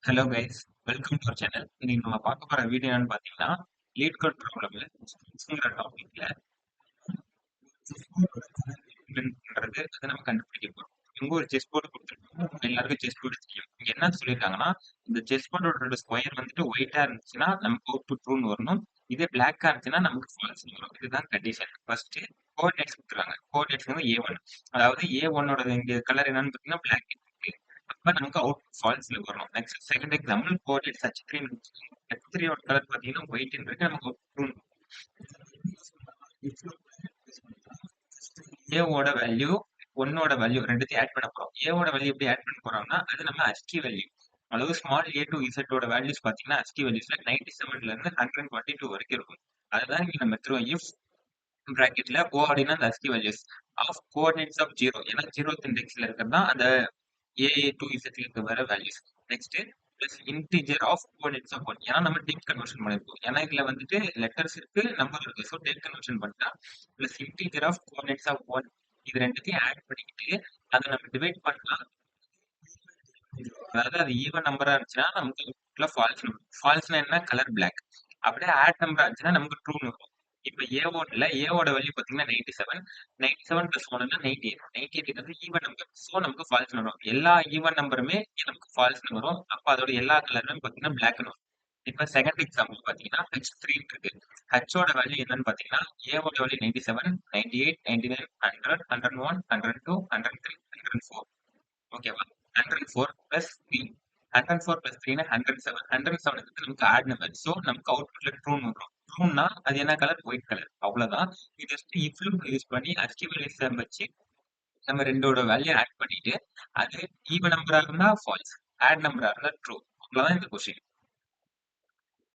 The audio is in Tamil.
Hello guys, welcome to our channel. இன்னைக்கு நம்ம பார்க்க போற வீடியோ என்னன்னு பார்த்தீங்கன்னா, லீட் கோட் ப்ராப்ளம்ல செஸ்ங்கிற டாபிக்ல பண்றது அதை நம்ம கண்டுபிடிக்க போறோம். இங்க ஒரு செஸ் போர்டு கொடுத்துருக்காங்க. எல்லாருக்கும் செஸ் போர்டு தெரியும். இங்க என்ன சொல்லியிருக்காங்கன்னா, இந்த செஸ் போர்டோட ஸ்கொயர் வந்துட்டு ஒயிட்டா இருந்துச்சுன்னா நமக்கு அவுட்புட் ட்ரூன்னு வரணும். இதே பிளாக்கா இருந்துச்சுன்னா நமக்கு ஃபால்ஸ் வரும். இதுதான் கண்டிஷன். ஃபர்ஸ்ட் கோஆர்டினேட்ஸ் கொடுத்துருக்காங்க. கோஆர்டினேட்ஸ் வந்து A1. அதாவது A1ஓட இங்க கலர் என்னன்னு பார்த்தீங்கன்னா பிளாக் இருக்கு. அப்ப நமக்கு அவுட் ஃபால்ஸ்ல வரணும். Next second example coordinates H3 H3 ஓட கலர் பார்த்தீங்கன்னா ஒயிட் இருக்கு. நமக்கு ட்ரூ. ஏவோட வேல்யூ ஒன்னோட வேல்யூ ரெண்டுத்தையும் ஆட் பண்ண போறோம். ஏவோட வேல்யூ எப்படி ஆட் பண்ண போறோம்னா அது நம்ம ASCII வேல்யூ. அதாவது ஸ்மால் ஏ டு இசட்டோட வேல்யூஸ் பாத்தீங்கன்னா ASCII வேல்யூஸ்ல 97ல இருந்து 122 வரைக்கும் இருக்கும். அதுதான் இங்க நம்ம எடுத்துருவோம். இஃப் பிராக்கெட்ல ஓ அப்படின்னா அந்த ASCII values of coordinates of zero, ஏன்னா ஜீரோத் இண்டெக்ஸ்ல இருக்கிறது தான் அந்த ஏ டு இசட்ல இருக்க வர values. Next plus integer of coordinates of one, ஏன்னா நம்ம டேட் கன்வர்ஷன் பண்ணிருக்கோம். ஏன்னா இதுல வந்துட்டு லெட்டர்ஸ் இருக்கு, நம்பர் இருக்கு. ஸோ டேட் கன்வர்ஷன் பண்ணிட்டா plus integer of coordinates of one, இது ரெண்டுத்தையும் ஆட் பண்ணிக்கிட்டு அதை நம்ம டிவைட் பண்ணலாம். அதாவது அது ஈவன் நம்பரா இருந்துச்சுன்னா நமக்கு ஃபால்ஸ் நம்பர். ஃபால்ஸ்னா என்ன? Colour black. அப்படியே ஆட் நம்பரா இருந்துச்சுன்னா நமக்கு ட்ரூன்னு இருக்கும். இப்ப ஏவோட ஏவோட வேல்யூ பாத்தீங்கன்னா 97. 97 பிளஸ் ஒன்னா 98. 98 வந்து ஈவன் நம்பர். ஸோ நமக்கு ஃபால்ஸ் வரும். எல்லா ஈவன் நம்பருமே நமக்கு ஃபால்ஸ் வரும். அப்ப அதோட எல்லா கலருமே பாத்தீங்கன்னா பிளாக் வரும். இப்ப செகண்ட் எக்ஸாம்பிள் பாத்தீங்கன்னா H3 இருக்கு. ஹச்சோட வேல்யூ என்னன்னு பாத்தீங்கன்னா ஏவோட வேல்யூ 97, 98, 99, 100, 101, 102, 103, 104. ஓகேவா? 104 பிளஸ் 3. 104 பிளஸ் 3 107. 107 நமக்கு ஆட் நம்பர். ஸோ நமக்கு அவுட்புட்ல ட்ரூன்னு வரும். ட்ரூன்னா அது என்ன கலர்? White colour. அவ்வளவுதான். இது ஜஸ்ட் இஃப் லூப் யூஸ் பண்ணி ASCII வேல்யூஸ் வச்சு நம்ம ரெண்டோட வேல்யூ ஆட் பண்ணிட்டு அது ஈவன் நம்பரா இருந்தா ஃபால்ஸ், ஆட் நம்பரா இருந்தா ட்ரூ. அவ்வளவுதான் இந்த கொஸ்டின்.